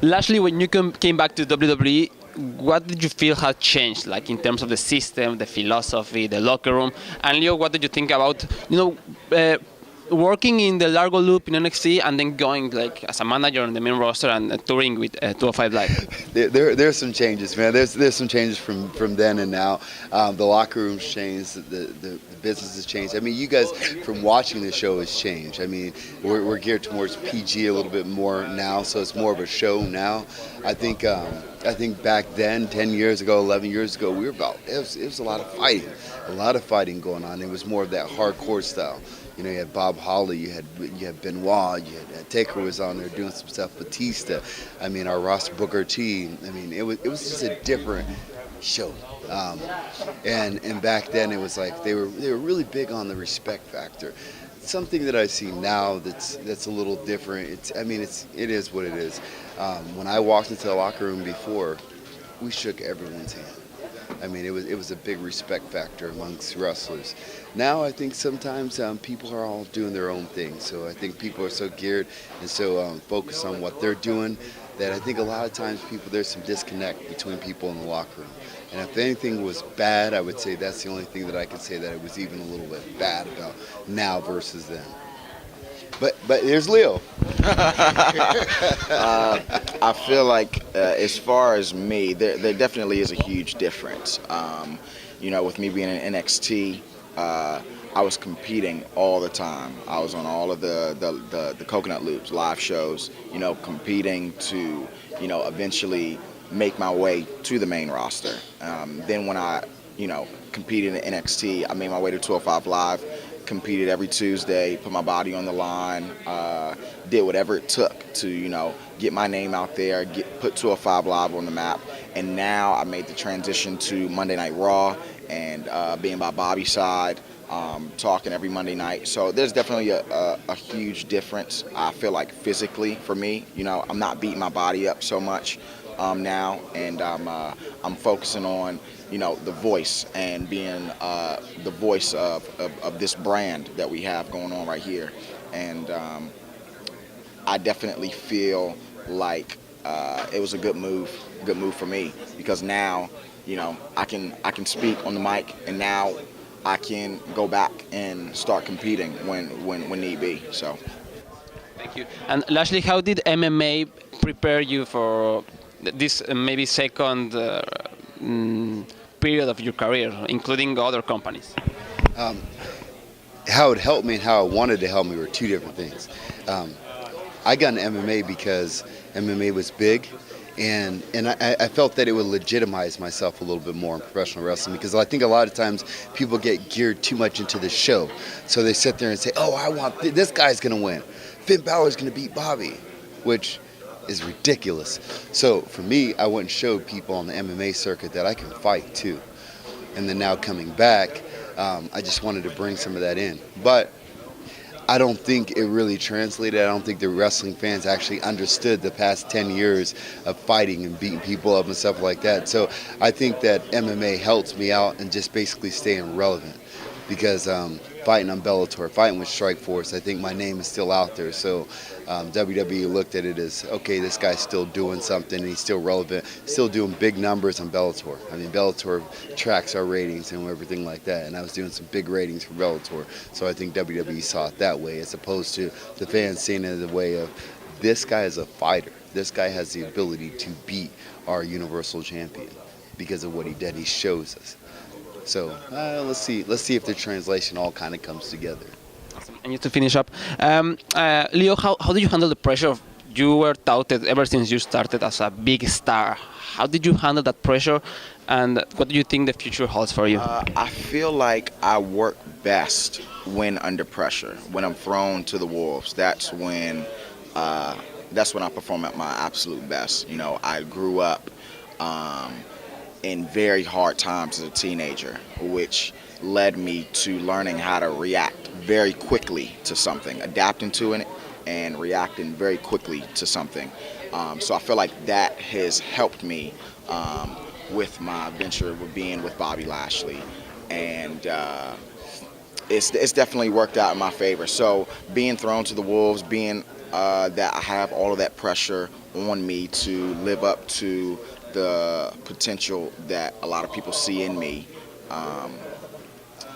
Lashley, when you came back to WWE, what did you feel had changed, like in terms of the system, the philosophy, the locker room? And Leo, what did you think about, working in the Largo Loop in NXT and then going like as a manager on the main roster and touring with 205 Live? There's some changes, man. There's some changes from then and now. The locker room's changed. The business has changed. I mean, you guys from watching the show has changed. I mean, we're geared towards PG a little bit more now, so it's more of a show now. I think back then, 10 years ago, 11 years ago, it was a lot of fighting going on. It was more of that hardcore style. You know, you had Bob Holly, you had Benoit, you had Taker was on there doing some stuff. Batista, I mean, our Ross Booker T. I mean, it was just a different show. And back then it was like they were really big on the respect factor. Something that I see now that's a little different. It is what it is. When I walked into the locker room before, we shook everyone's hand. I mean, it was a big respect factor amongst wrestlers. Now I think sometimes people are all doing their own thing. So I think people are so geared and so focused on what they're doing that I think a lot of times there's some disconnect between people in the locker room. And if anything was bad, I would say that's the only thing that I could say that it was even a little bit bad about now versus then. But here's Leo. I feel like as far as me, there definitely is a huge difference. With me being in NXT, I was competing all the time. I was on all of the Coconut Loops, live shows, competing to, eventually make my way to the main roster. Then when I, competed in NXT, I made my way to 205 Live, competed every Tuesday, put my body on the line, did whatever it took to, get my name out there, put 205 Live on the map. And now I made the transition to Monday Night Raw and being by Bobby's side, talking every Monday night. So there's definitely a huge difference, I feel like, physically for me. I'm not beating my body up so much now, and I'm focusing on the voice and being the voice of this brand that we have going on right here. And I definitely feel like it was a good move for me, because now I can speak on the mic, and now I can go back and start competing when need be. So Thank you. And Lashley, how did MMA prepare you for this maybe second period of your career, including other companies? How it helped me and how it wanted to help me were two different things. I got into MMA because MMA was big, and I felt that it would legitimize myself a little bit more in professional wrestling, because I think a lot of times people get geared too much into the show. So they sit there and say, oh, I want this guy's going to win. Finn Balor's going to beat Bobby, which is ridiculous. So for me, I went and showed people on the MMA circuit that I can fight too. And then now coming back, I just wanted to bring some of that in. But I don't think it really translated. I don't think the wrestling fans actually understood the past 10 years of fighting and beating people up and stuff like that. So I think that MMA helps me out and just basically staying relevant, because fighting on Bellator, fighting with Strikeforce, I think my name is still out there. So WWE looked at it as, okay, this guy's still doing something, and he's still relevant, still doing big numbers on Bellator. I mean, Bellator tracks our ratings and everything like that, and I was doing some big ratings for Bellator. So I think WWE saw it that way, as opposed to the fans seeing it as a way of, this guy is a fighter. This guy has the ability to beat our Universal Champion because of what he did. He shows us. So let's see if the translation all kind of comes together. Awesome. And just to finish up, Leo, how did you handle the pressure of, you were touted ever since you started as a big star? How did you handle that pressure, and what do you think the future holds for you? I feel like I work best when under pressure, when I'm thrown to the wolves. That's when I perform at my absolute best. I grew up in very hard times as a teenager, which led me to learning how to react very quickly to something, adapting to it and reacting very quickly to something. So I feel like that has helped me with my venture with being with Bobby Lashley, and it's definitely worked out in my favor. So being thrown to the wolves, being that I have all of that pressure on me to live up to the potential that a lot of people see in me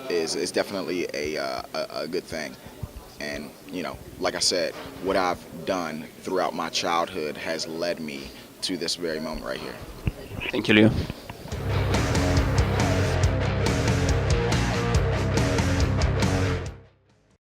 is definitely a good thing. And, like I said, what I've done throughout my childhood has led me to this very moment right here. Thank you, Leo.